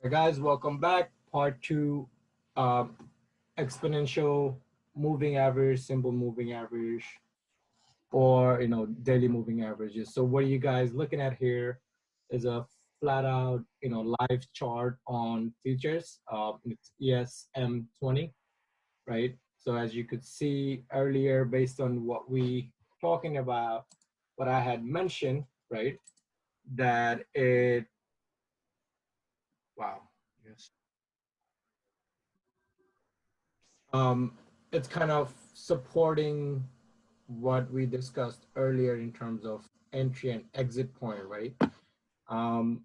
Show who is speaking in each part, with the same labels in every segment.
Speaker 1: Hey guys, welcome back. Part two, um, exponential moving average, simple moving average, or daily moving averages. So what you guys looking at here is a flat out live chart on futures. It's ESM20, right? So as you could see earlier, based on what we talking about, what I had mentioned, right, that it wow. Yes. um, it's kind of supporting what we discussed earlier in terms of entry and exit point, right? Um,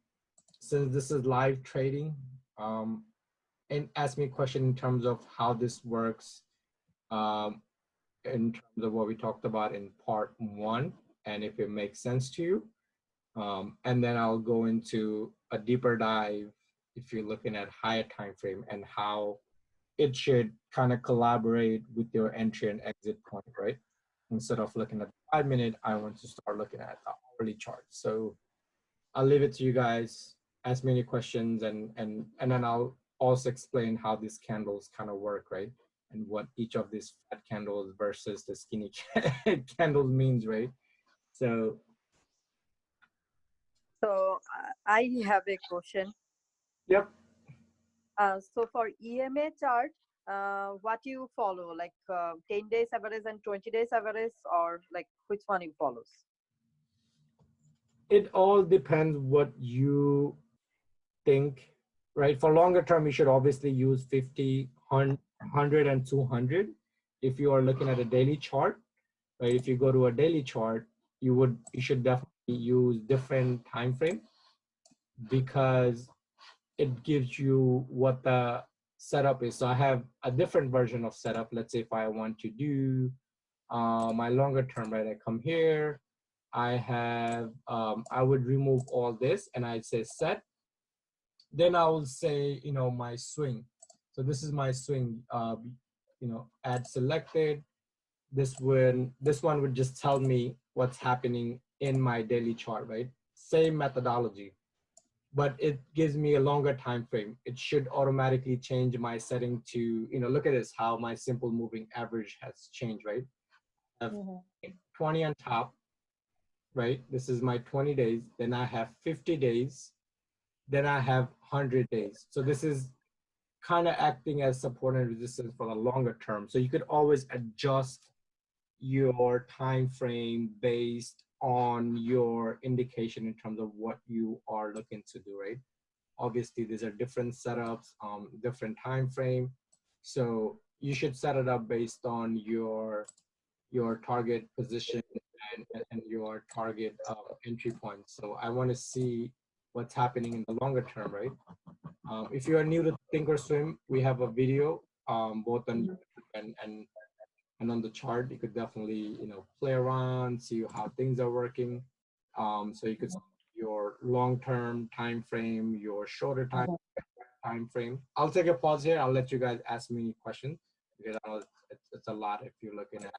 Speaker 1: since this is live trading, um, and ask me a question in terms of how this works, um, in terms of what we talked about in part one, and if it makes sense to you. And then I'll go into a deeper dive if you're looking at higher time frame and how it should kind of collaborate with your entry and exit point, right? Instead of looking at the 5 minute, I want to start looking at the hourly chart. So I'll leave it to you guys. Ask me any questions, and then I'll also explain how these candles kind of work, right? And what each of these fat candles versus the skinny candles means, right? So
Speaker 2: So I have a question.
Speaker 1: yep.
Speaker 2: So for EMA chart, what you follow, like 10 days average and 20 days average, or like which one you follows?
Speaker 1: It all depends what you think, right? For longer term, you should obviously use 50, 100, and 200. If you are looking at a daily chart, right? If you go to a daily chart, you should definitely use different time frame because it gives you what the setup is. So I have a different version of setup. Let's say if I want to do my longer term, right? I come here, I have, I would remove all this and I'd say set. Then I will say, my swing. So this is my swing, add selected. This one would just tell me what's happening in my daily chart, right? Same methodology, but it gives me a longer time frame. It should automatically change my setting to, look at this, how my simple moving average has changed, right? I have 20 on top, right? This is my 20 days. Then I have 50 days. Then I have 100 days. So this is kind of acting as support and resistance for the longer term. So you could always adjust your time frame based on your indication in terms of what you are looking to do, right? Obviously, these are different setups, different time frame. So you should set it up based on your target position and your target entry point. So I want to see what's happening in the longer term, right? If you are new to Thinkorswim, we have a video both on YouTube and on the chart. You could definitely play around, see how things are working. So you could see your long-term time frame, your shorter time frame. I'll take a pause here. I'll let you guys ask me any questions because I know it's a lot if you're looking at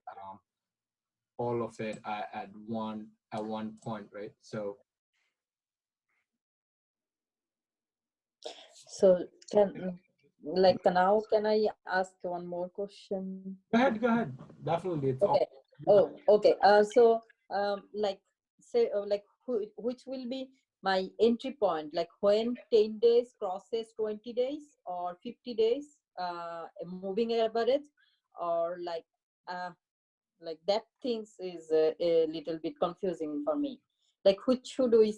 Speaker 1: all of it at one point, right? So
Speaker 2: So can I ask one more question?
Speaker 1: go ahead. Definitely, it's all.
Speaker 2: Okay. Oh, okay. Like say, which will be my entry point? Like when 10 days crosses 20 days or 50 days, a moving average, or like that things is a little bit confusing for me. Like which should we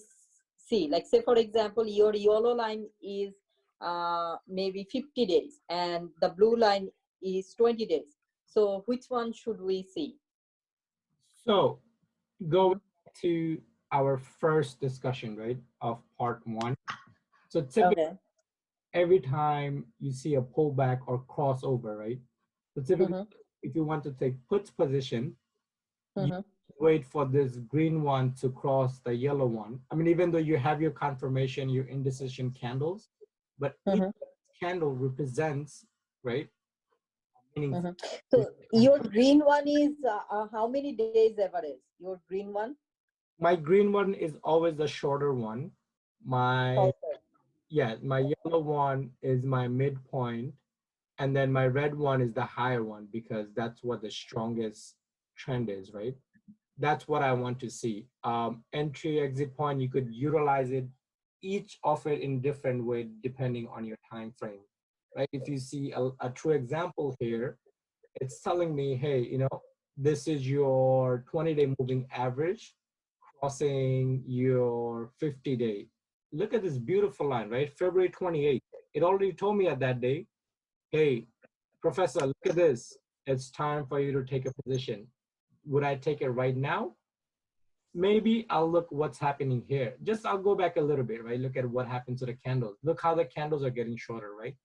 Speaker 2: see? Like say for example, your yellow line is maybe 50 days and the blue line is 20 days. So which one should we see?
Speaker 1: So going to our first discussion, right, of part one. So typically,
Speaker 2: Okay.
Speaker 1: every time you see a pullback or crossover, right? So typically, if you want to take puts position, you wait for this green one to cross the yellow one. I mean, even though you have your confirmation, your indecision candles, but each candle represents, right? Meaning,
Speaker 2: So your green one is how many days average? Your green one?
Speaker 1: my green one is always the shorter one. My
Speaker 2: Okay.
Speaker 1: Yeah, my yellow one is my midpoint, and then my red one is the higher one because that's what the strongest trend is, right? That's what I want to see. Entry, exit point, you could utilize it, each of it in different way depending on your time frame, right? If you see a true example here, it's telling me, hey, this is your 20-day moving average crossing your 50-day. Look at this beautiful line, right? February 28th. It already told me at that day, hey, professor, look at this. It's time for you to take a position. Would I take it right now? Maybe I'll look what's happening here. Just I'll go back a little bit, right? Look at what happened to the candles. Look how the candles are getting shorter, right?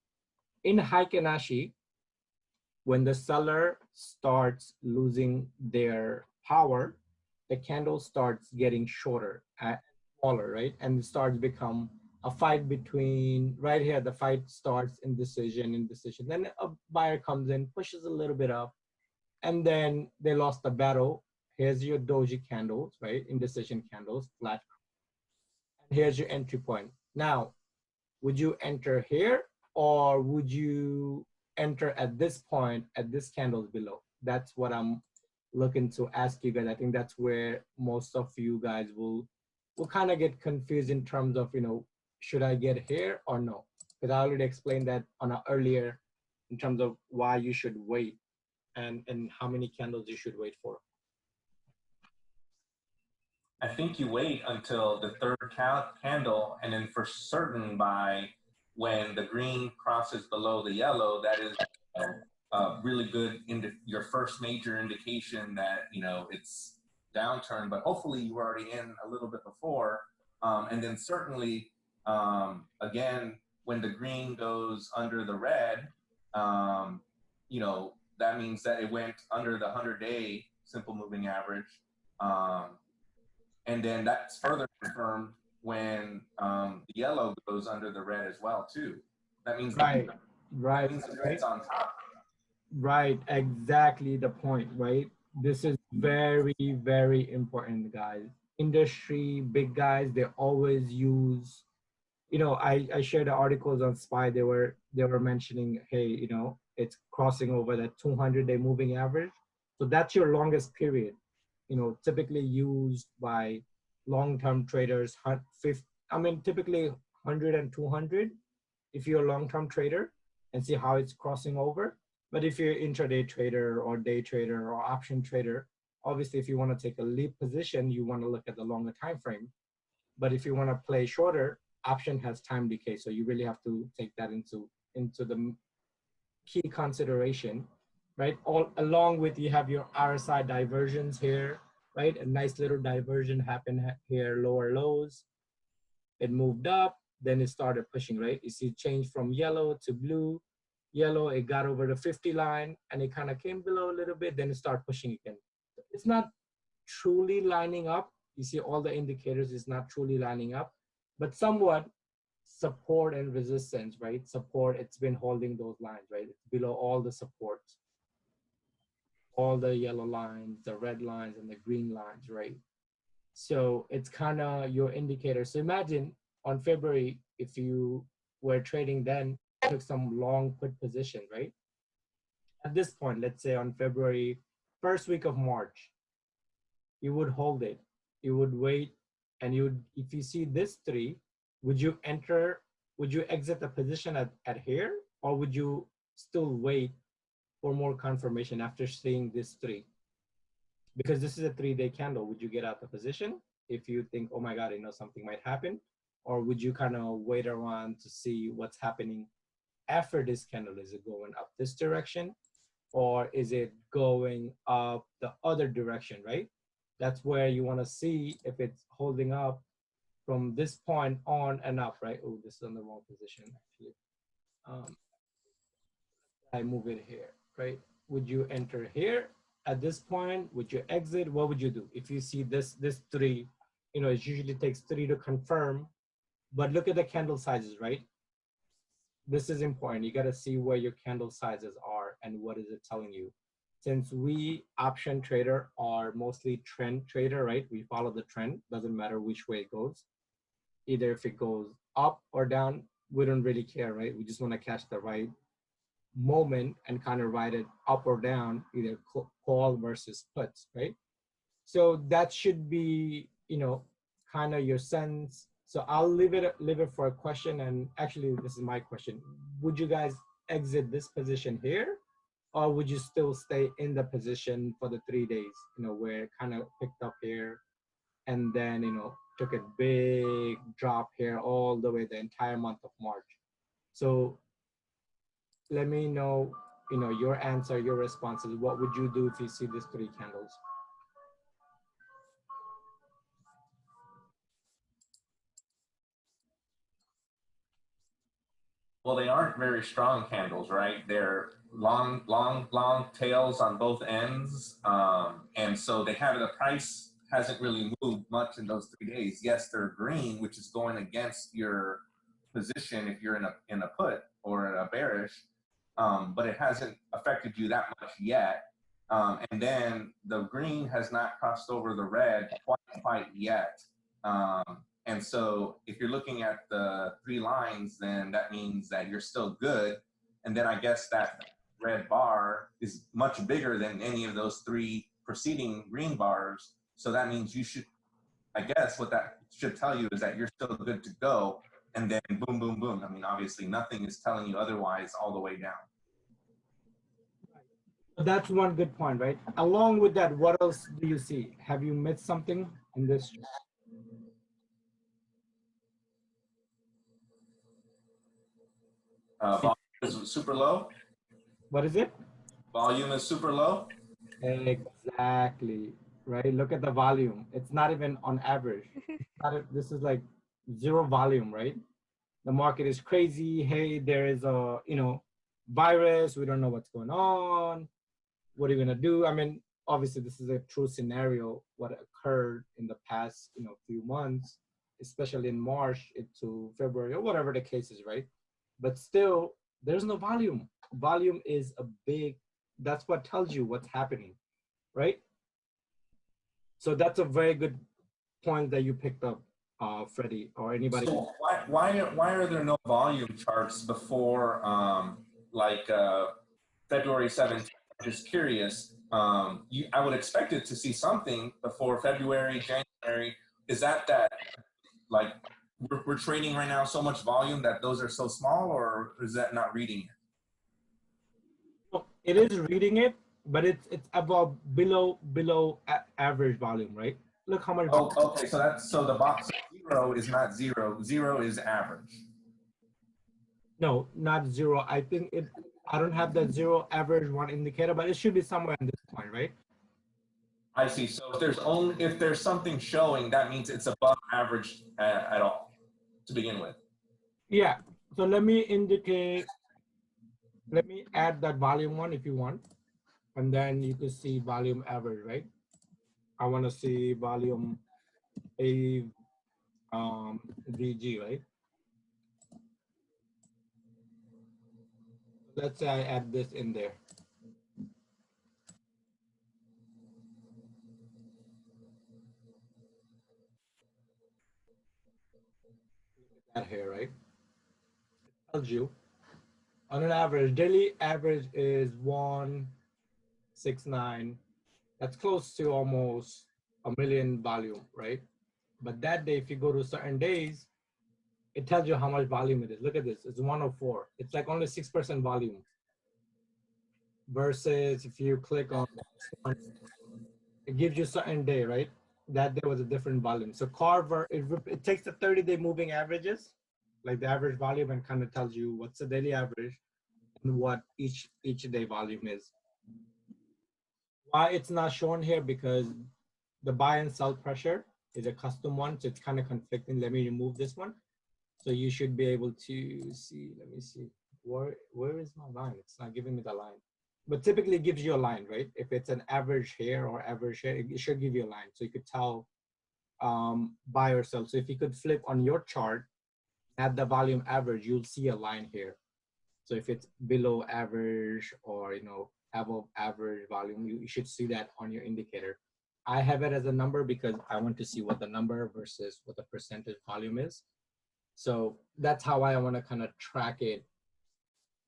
Speaker 1: In Heikenashi, when the seller starts losing their power, the candle starts getting shorter, smaller, right? And it starts become a fight between, right here, the fight starts indecision. Then a buyer comes in, pushes a little bit up, and then they lost the battle. Here's your doji candles, right? Indecision candles, flat. And here's your entry point. Now, would you enter here or would you enter at this point at this candles below? That's what I'm looking to ask you guys. I think that's where most of you guys will kind of get confused in terms of, should I get here or no? Because I already explained that on a earlier in terms of why you should wait and how many candles you should wait for.
Speaker 3: I think you wait until the third candle, and then for certain by when the green crosses below the yellow, that is really good your first major indication that it's downturn. But hopefully you were already in a little bit before, and then certainly again when the green goes under the red, that means that it went under the 100-day simple moving average. And then that's further confirmed when the yellow goes under the red as well too. That means
Speaker 1: Right,
Speaker 3: that
Speaker 1: right,
Speaker 3: means the
Speaker 1: right.
Speaker 3: red's on top.
Speaker 1: Right, exactly the point, right? This is very, very important, guys. Industry, big guys, they always use, I shared the articles on SPY, they were mentioning, hey, it's crossing over that 200-day moving average. So that's your longest period, typically used by long-term traders, typically 100 and 200 if you're a long-term trader and see how it's crossing over. But if you're intraday trader or day trader or option trader, obviously if you want to take a leap position, you want to look at the longer time frame. But if you want to play shorter, option has time decay. So you really have to take that into the key consideration, right? All along with you have your RSI diversions here, right? A nice little diversion happened here, lower lows. It moved up, then it started pushing, right? You see change from yellow to blue. Yellow, it got over the 50 line and it kind of came below a little bit, then it started pushing again. It's not truly lining up. You see all the indicators is not truly lining up, but somewhat support and resistance, right? Support, it's been holding those lines, right? It's below all the supports, all the yellow lines, the red lines, and the green lines, right? So it's kind of your indicator. So imagine on February, if you were trading then, took some long put position, right? At this point, let's say on February, first week of March, you would hold it. You would wait, and if you see this three, would you exit the position at here, or would you still wait for more confirmation after seeing this three? Because this is a 3-day candle, would you get out the position if you think, oh my God, something might happen? Or would you kind of wait around to see what's happening after this candle? Is it going up this direction or is it going up the other direction, right? That's where you want to see if it's holding up from this point on and up, right? Oh, this is on the wrong position actually. I move it here, right? Would you enter here at this point? Would you exit? What would you do? If you see this three, it usually takes three to confirm, but look at the candle sizes, right? This is important. You got to see where your candle sizes are and what is it telling you. Since we option trader are mostly trend trader, right? We follow the trend, doesn't matter which way it goes. Either if it goes up or down, we don't really care, right? We just want to catch the right moment and kind of ride it up or down, either call versus puts, right? So that should be, you know, kind of your sense. So I'll leave it for a question. And actually, this is my question: would you guys exit this position here, or would you still stay in the position for the 3 days? You know, where it kind of picked up here, and then, you know, took a big drop here all the way the entire month of March. So let me know, you know, your answer, your responses. What would you do if you see these three candles?
Speaker 3: Well, they aren't very strong candles, right? They're long tails on both ends. And so they have, the price hasn't really moved much in those 3 days. Yes, they're green, which is going against your position if you're in a put or in a bearish, but it hasn't affected you that much yet. And then the green has not crossed over the red quite yet. And so if you're looking at the 3 lines, then that means that you're still good. And then I guess that red bar is much bigger than any of those 3 preceding green bars. So that means you should, I guess what that should tell you is that you're still good to go. And then boom, boom, boom. I mean, obviously nothing is telling you otherwise all the way down.
Speaker 1: That's one good point, right? Along with that, what else do you see? Have you missed something in this?
Speaker 3: Volume is super low.
Speaker 1: What is it?
Speaker 3: Volume is super low.
Speaker 1: Exactly, right? Look at the volume. It's not even on average. This is like zero volume, right? The market is crazy. Hey, there is a, you know, virus. We don't know what's going on. What are you gonna do? I mean, obviously this is a true scenario, what occurred in the past, you know, few months, especially in March into February or whatever the case is, right? But still, there's no volume. Volume is a big, that's what tells you what's happening, right? So that's a very good point that you picked up, Freddie, or anybody.
Speaker 3: So why are there no volume charts before February 17th? I'm just curious. I would expect it to see something before February, January. Is that like we're trading right now so much volume that those are so small, or is that not reading it?
Speaker 1: It is reading it, but it's about below average volume, right? Look how much.
Speaker 3: Oh, okay. So the box 0 is not 0. 0 is average.
Speaker 1: No, not zero. I think I don't have the zero average one indicator, but it should be somewhere in this point, right?
Speaker 3: I see. So if there's something showing, that means it's above average at all to begin with.
Speaker 1: Yeah. So let me add that volume one if you want, and then you can see volume average, right? I want to see volume A VG, right? Let's say I add this in there. That here, right? It tells you on an average, daily average is 169. That's close to almost a million volume, right? But that day, if you go to certain days, it tells you how much volume it is. Look at this, it's 104. It's like only 6% volume. Versus if you click on this one, it gives you certain day, right? That day was a different volume. So Carver, it takes the 30-day moving averages, like the average volume, and kind of tells you what's the daily average and what each day volume is. Why it's not shown here? Because the buy and sell pressure is a custom one, so it's kind of conflicting. Let me remove this one. So you should be able to see, let me see, where is my line? It's not giving me the line. But typically it gives you a line, right? If it's an average here or average here, it should give you a line. So you could tell buy or sell. So if you could flip on your chart at the volume average, you'll see a line here. So if it's below average or, you know, above average volume, you should see that on your indicator. I have it as a number because I want to see what the number versus what the percentage volume is. So that's how I want to kind of track it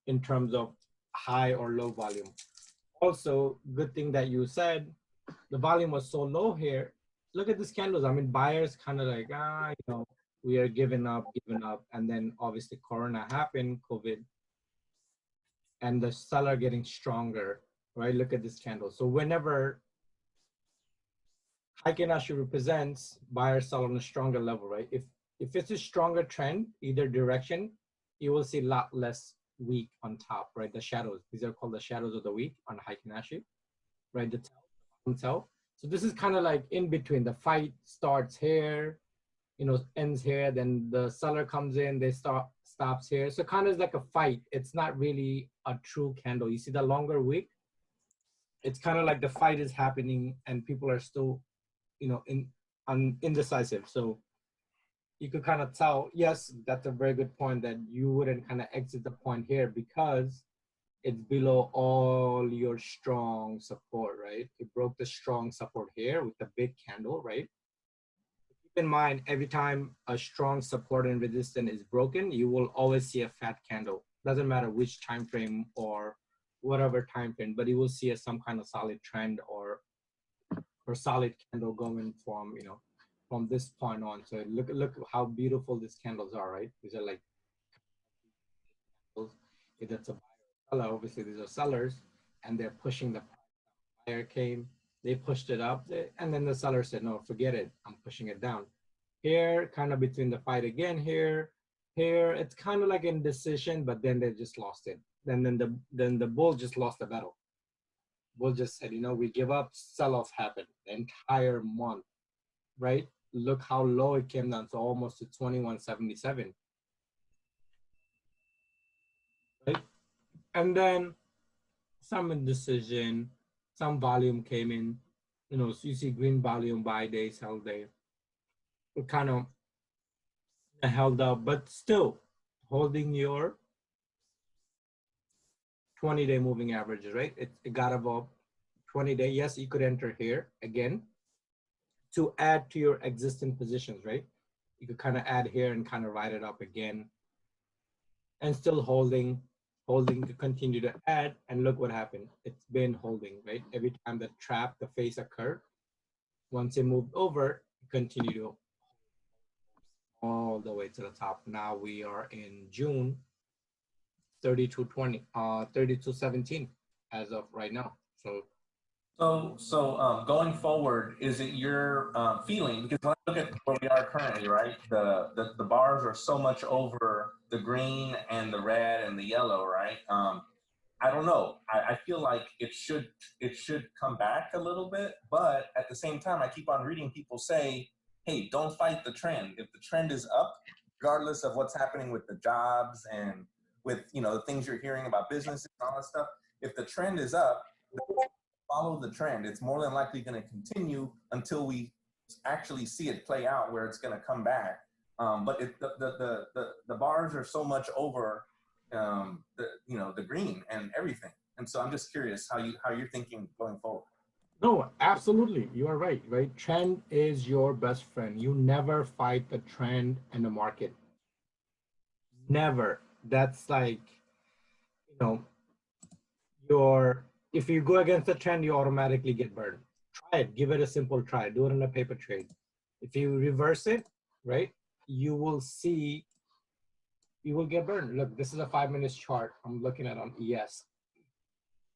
Speaker 1: in terms of high or low volume. Also, good thing that you said the volume was so low here. Look at these candles. I mean, buyers kind of like, we are giving up. And then obviously Corona happened, COVID, and the seller getting stronger, right? Look at this candle. So whenever Heiken Ashi represents buyer sell on a stronger level, right? If it's a stronger trend, either direction, you will see a lot less weak on top, right? The shadows. These are called the shadows of the week on Heiken Ashi, right? The tell. So this is kind of like in between. The fight starts here, ends here. Then the seller comes in, they stops here. So kind of like a fight. It's not really a true candle. You see the longer wick. It's kind of like the fight is happening and people are still, indecisive. So you could kind of tell. Yes, that's a very good point that you wouldn't kind of exit the point here because it's below all your strong support, right? It broke the strong support here with the big candle, right? Keep in mind, every time a strong support and resistance is broken, you will always see a fat candle. Doesn't matter which time frame or whatever time frame, but you will see some kind of solid trend or solid candle going from this point on. So look how beautiful these candles are, right? These are like, if that's a seller, obviously these are sellers, and they're pushing the buyer came, they pushed it up, and then the seller said, no, forget it, I'm pushing it down. Here, kind of between the fight again, here, it's kind of like indecision, but then they just lost it. Then the bull just lost the battle. Bull just said, we give up, sell-off happened the entire month, right? Look how low it came down to almost to 21.77, right? And then some indecision, some volume came in, so you see green volume, buy day, sell day. It kind of held up, but still holding your 20-day moving averages, right? It got above 20-day. Yes, you could enter here again to add to your existing positions, right? You could kind of add here and kind of write it up again and still holding to continue to add. And look what happened. It's been holding, right? Every time the trap, the face occurred, once it moved over, continue to all the way to the top. Now we are in June 32.17 as of right now.
Speaker 3: So going forward, is it your feeling, because when I look at where we are currently, right, the bars are so much over the green and the red and the yellow, right? I don't know. I feel like it should come back a little bit, but at the same time, I keep on reading people say, hey, don't fight the trend. If the trend is up, regardless of what's happening with the jobs and with, the things you're hearing about businesses and all that stuff, if the trend is up, follow the trend. It's more than likely going to continue until we actually see it play out where it's going to come back. But the bars are so much over the green and everything. And so I'm just curious how you're thinking going forward.
Speaker 1: No, absolutely. You are right, right? Trend is your best friend. You never fight the trend in the market. Never. That's like, if you go against the trend, you automatically get burned. Try it. Give it a simple try. Do it in a paper trade. If you reverse it, right, you will get burned. Look, this is a 5-minute chart I'm looking at on ES.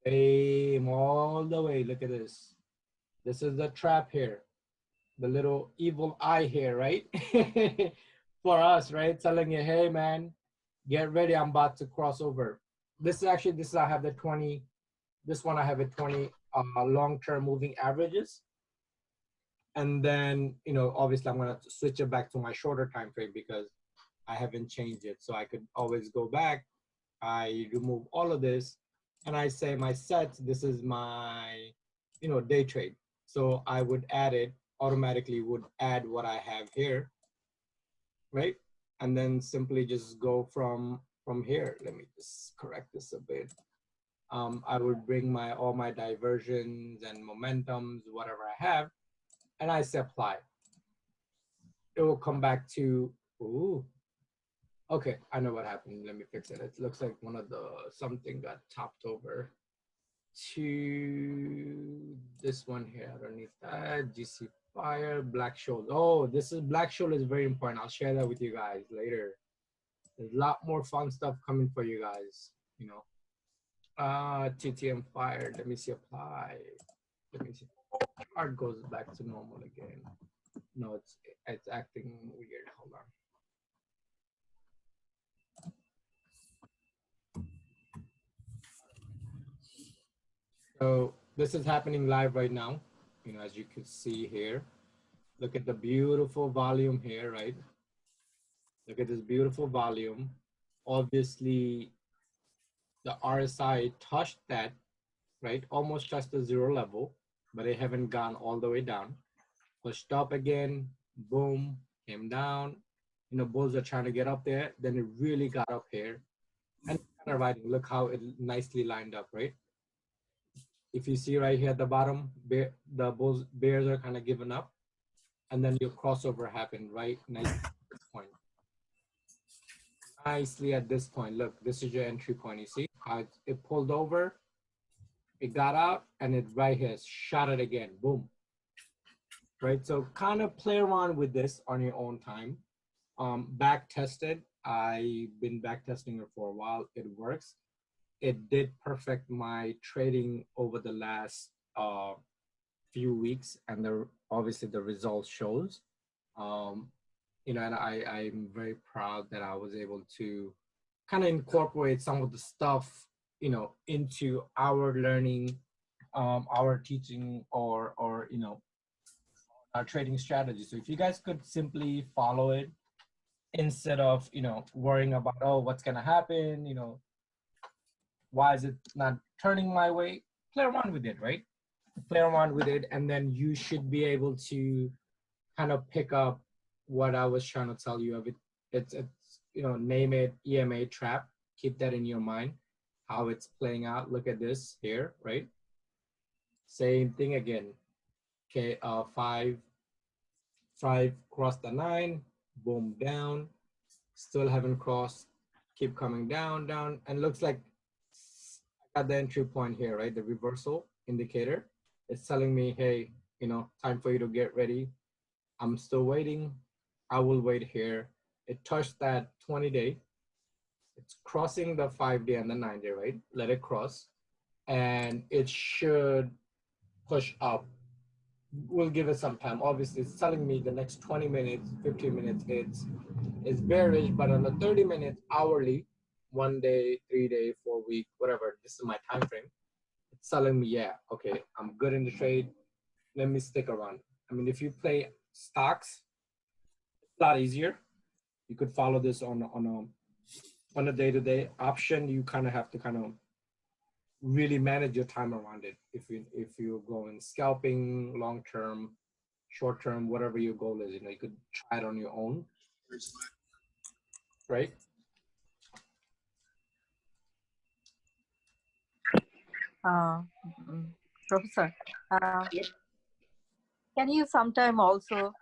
Speaker 1: Same all the way. Look at this. This is the trap here. The little evil eye here, right? For us, right? Telling you, hey man, get ready. I'm about to cross over. This I have the 20. This one I have a 20 long-term moving averages. And then, obviously I'm going to switch it back to my shorter time frame because I haven't changed it. So I could always go back. I remove all of this and I say my sets, this is my, day trade. So I would add it, automatically would add what I have here, right? And then simply just go from here. Let me just correct this a bit. I would bring all my diversions and momentums, whatever I have, and I say apply. It will come back to, ooh, Okay, I know what happened. Let me fix it. It looks like one of the something got topped over to this one here underneath that. GC fire, black shoal. Oh, this is black shoal is very important. I'll share that with you guys later. There's a lot more fun stuff coming for you guys, you know. TTM fire. Let me see apply. Let me see. Chart goes back to normal again. No, it's acting weird. Hold on. So this is happening live right now. You know, as you can see here. Look at the beautiful volume here, right? Look at this beautiful volume. Obviously, the RSI touched that, right? Almost touched the zero level, but it haven't gone all the way down. Pushed up again, boom, came down. You know, bulls are trying to get up there. Then it really got up here. And kind of riding, look how it nicely lined up, right? If you see right here at the bottom, the bears are kind of giving up. And then your crossover happened, right? Nicely at this point. Nicely at this point. Look, this is your entry point. You see how it pulled over, it got out, and it right here shot it again. Boom. Right. So kind of play around with this on your own time. Back tested. I've been back testing it for a while. It works. It did perfect my trading over the last few weeks, and obviously the results shows. You know, and I'm very proud that I was able to kind of incorporate some of the stuff, you know, into our learning, our teaching, or you know, our trading strategy. So if you guys could simply follow it instead of, you know, worrying about, oh, what's gonna happen, you know, why is it not turning my way? Play around with it, right? Play around with it, and then you should be able to kind of pick up what I was trying to tell you of it. It's you know, name it EMA trap. Keep that in your mind, how it's playing out. Look at this here, right? Same thing again. Okay, five cross the 9, boom, down. Still haven't crossed. Keep coming down, down, and looks like I got the entry point here, right? The reversal indicator. It's telling me, hey, you know, time for you to get ready. I'm still waiting. I will wait here. It touched that 20-day. It's crossing the 5-day and the 9-day, right? Let it cross. And it should push up. We'll give it some time. Obviously, it's telling me the next 20 minutes, 15 minutes, it's bearish, but on the 30 minutes hourly, 1 day, 3 day, 4 week, whatever, this is my time frame. It's telling me, yeah, okay, I'm good in the trade. Let me stick around. I mean, if you play stocks, it's a lot easier. You could follow this on a day-to-day option. You kind of have to kind of really manage your time around it. If you're going scalping, long term, short term, whatever your goal is, you know, you could try it on your own, right?
Speaker 2: Professor, can you sometime also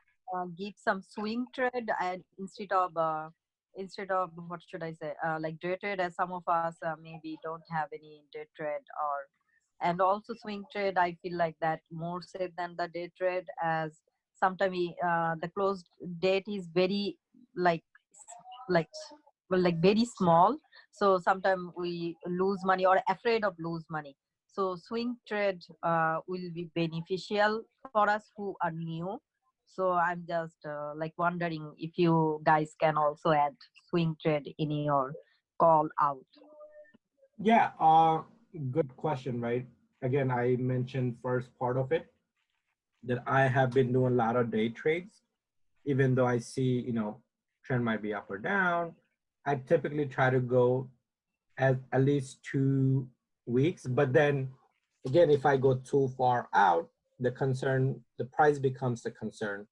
Speaker 2: give some swing trade and instead of what should I say, like day trade, as some of us maybe don't have any day trade, or and also swing trade, I feel like that more safe than the day trade, as sometimes the closed date is very like like well, like very small, so sometimes we lose money or afraid of lose money. So swing trade will be beneficial for us who are new. So I'm just like wondering if you guys can also add swing trade in your call out.
Speaker 1: Yeah, good question, right? Again, I mentioned first part of it that I have been doing a lot of day trades, even though I see, you know, trend might be up or down. I typically try to go at least 2 weeks, but then again, if I go too far out, the price becomes the concern.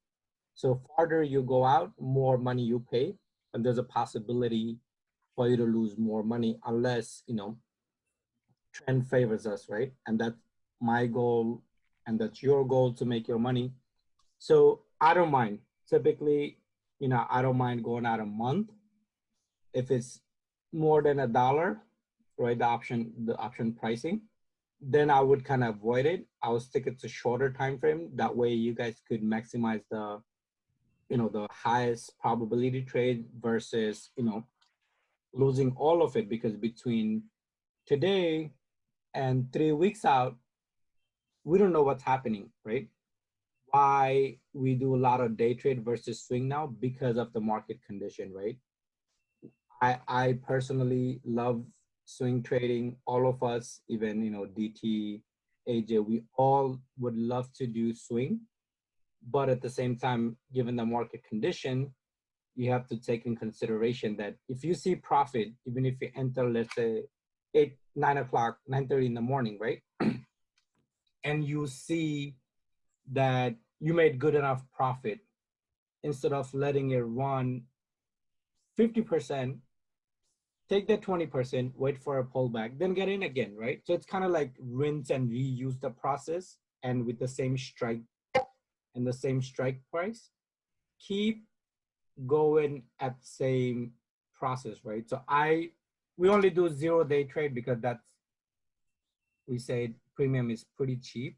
Speaker 1: So farther you go out, more money you pay, and there's a possibility for you to lose more money unless, you know, trend favors us, right? And that's my goal, and that's your goal, to make your money. So I don't mind. Typically, you know, I don't mind going out a month If it's more than $1, right, the option pricing, then I would kind of avoid it. I would stick it to shorter time frame. That way you guys could maximize the, the highest probability trade versus, losing all of it, because between today and 3 weeks out, we don't know what's happening, right? Why we do a lot of day trade versus swing now? Because of the market condition, right? I personally love swing trading. All of us, even, DT, AJ, we all would love to do swing. But at the same time, given the market condition, you have to take in consideration that if you see profit, even if you enter, let's say 8, 9 o'clock, 9:30 in the morning, right? And you see that you made good enough profit, instead of letting it run 50%, take that 20%, wait for a pullback, then get in again, right? So it's kind of like rinse and reuse the process, and with the same strike and the same strike price, keep going at the same process, right? So we only do 0-day trade because we say premium is pretty cheap,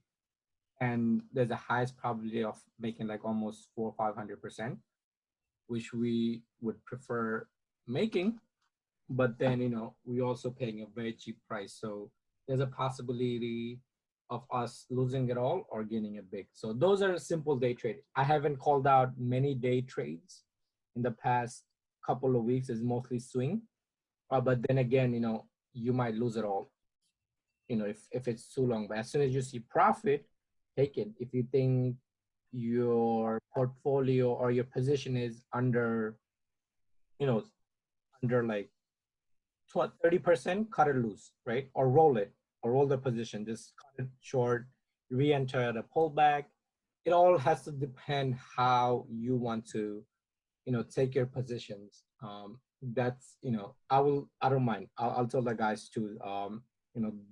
Speaker 1: and there's a highest probability of making like almost 400 or 500%, which we would prefer making. But then, we also paying a very cheap price. So there's a possibility of us losing it all or gaining it big. So those are simple day trade. I haven't called out many day trades in the past couple of weeks. It's mostly swing. But then again, you might lose it all, if it's too long. But as soon as you see profit, take it. If you think your portfolio or your position is under, under like 30%, cut it loose, right? Or roll the position. Just cut it short, re-enter at a pullback. It all has to depend how you want to, take your positions. That's, I don't mind. I'll tell the guys too.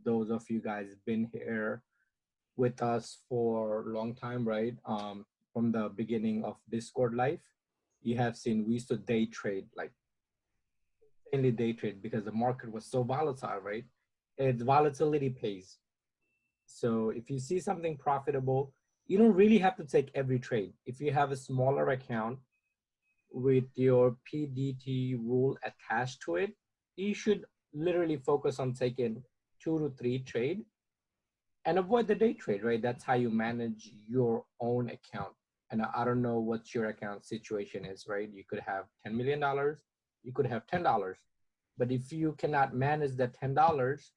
Speaker 1: Those of you guys been here with us for a long time, right? From the beginning of Discord life, you have seen we used to day trade, like mainly day trade, because the market was so volatile, right? Its volatility pays. So if you see something profitable, you don't really have to take every trade. If you have a smaller account with your PDT rule attached to it, you should literally focus on taking 2 to 3 trade and avoid the day trade, right? That's how you manage your own account. And I don't know what your account situation is, right? You could have $10 million, you could have $10. But if you cannot manage that $10,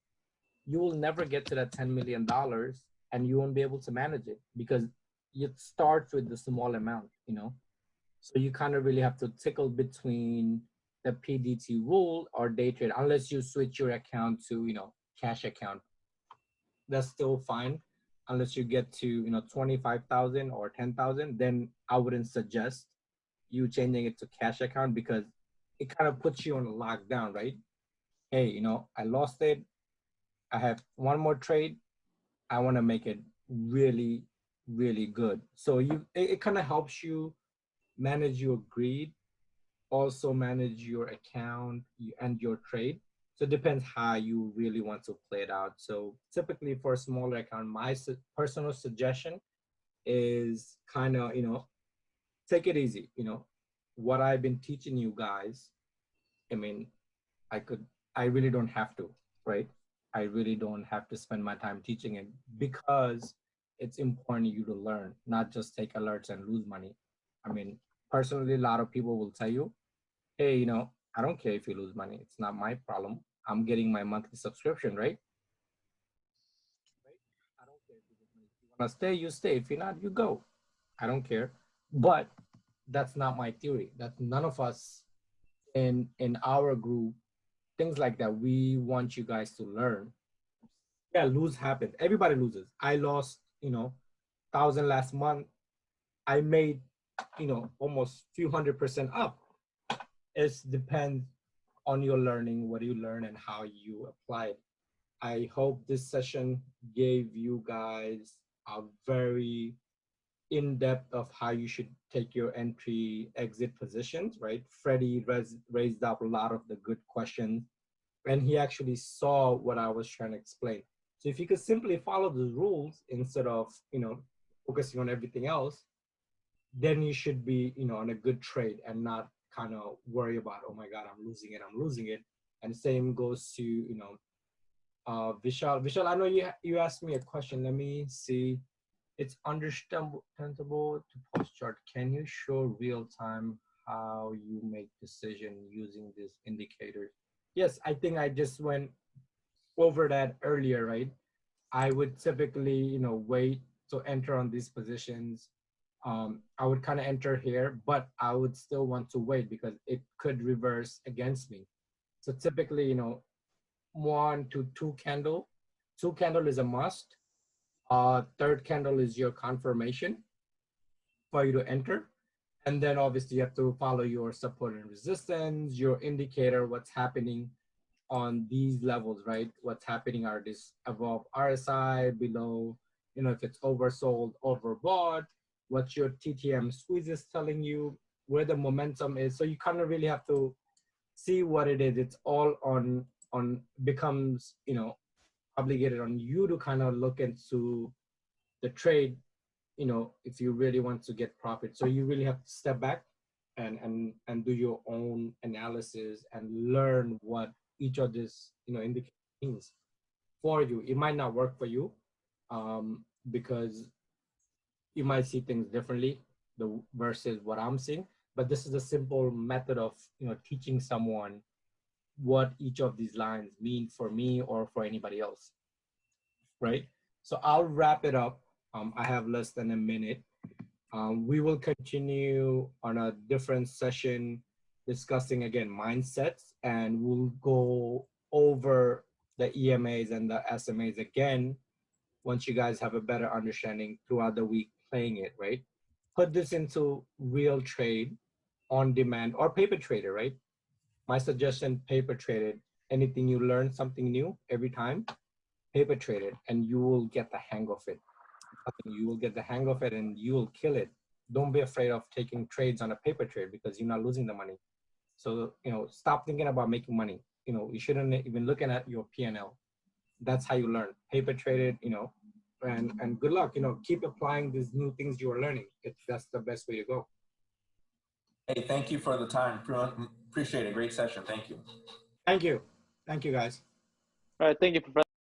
Speaker 1: you will never get to that $10 million, and you won't be able to manage it because it starts with the small amount, So you kind of really have to tickle between the PDT rule or day trade, unless you switch your account to, cash account. That's still fine. Unless you get to, 25,000 or 10,000, then I wouldn't suggest you changing it to cash account, because it kind of puts you on a lockdown, right? Hey, I lost it. I have one more trade. I want to make it really, really good. So it kind of helps you manage your greed, also manage your account and your trade. So it depends how you really want to play it out. So typically for a smaller account, my personal suggestion is kind of, take it easy. What I've been teaching you guys, I mean, I really don't have to, right? I really don't have to spend my time teaching it, because it's important you to learn, not just take alerts and lose money. I mean, personally, a lot of people will tell you, hey, I don't care if you lose money. It's not my problem. I'm getting my monthly subscription, right? I don't care if you lose money. If you want to stay, you stay. If you're not, you go. I don't care. But that's not my theory. That's none of us in our group, things like that. We want you guys to learn. Yeah, lose happens. Everybody loses. I lost, 1,000 last month. I made, almost few 100% up. It depends on your learning, what you learn and how you apply it. I hope this session gave you guys a very in depth of how you should take your entry exit positions, right? Freddie raised up a lot of the good questions, and he actually saw what I was trying to explain. So if you could simply follow the rules instead of, focusing on everything else, then you should be, on a good trade and not kind of worry about, oh my God, I'm losing it. And same goes to, Vishal, I know you asked me a question. Let me see. It's understandable to post chart. Can you show real time how you make decision using these indicators? Yes, I think I just went over that earlier, right? I would typically, wait to enter on these positions. I would kind of enter here, but I would still want to wait because it could reverse against me. So typically, 1 to 2 candle. 2 candle is a must. Third candle is your confirmation for you to enter. And then obviously you have to follow your support and resistance, your indicator, what's happening on these levels, right? What's happening are this above RSI, below, if it's oversold, overbought, what your TTM squeeze is telling you, where the momentum is. So you kind of really have to see what it is. It's all becomes, obligated on you to kind of look into the trade, if you really want to get profit. So you really have to step back and do your own analysis and learn what each of these, indicators means for you. It might not work for you, because you might see things differently versus what I'm seeing. But this is a simple method of, teaching someone what each of these lines mean for me or for anybody else, right? So I'll wrap it up. I have less than a minute. We will continue on a different session discussing again mindsets, and we'll go over the EMAs and the SMAs again once you guys have a better understanding throughout the week playing it, right? Put this into real trade, on demand, or paper trader, right? My suggestion, paper trade it. Anything you learn something new every time, paper trade it, and you will get the hang of it. You will get the hang of it and you will kill it. Don't be afraid of taking trades on a paper trade because you're not losing the money. So, stop thinking about making money. You shouldn't even looking at your P&L. That's how you learn. Paper trade it, and good luck. Keep applying these new things you are learning. That's the best way to go.
Speaker 3: Hey, thank you for the time. Appreciate it. Great session. Thank you.
Speaker 1: Thank you. Thank you, guys.
Speaker 4: All right. Thank you, Professor.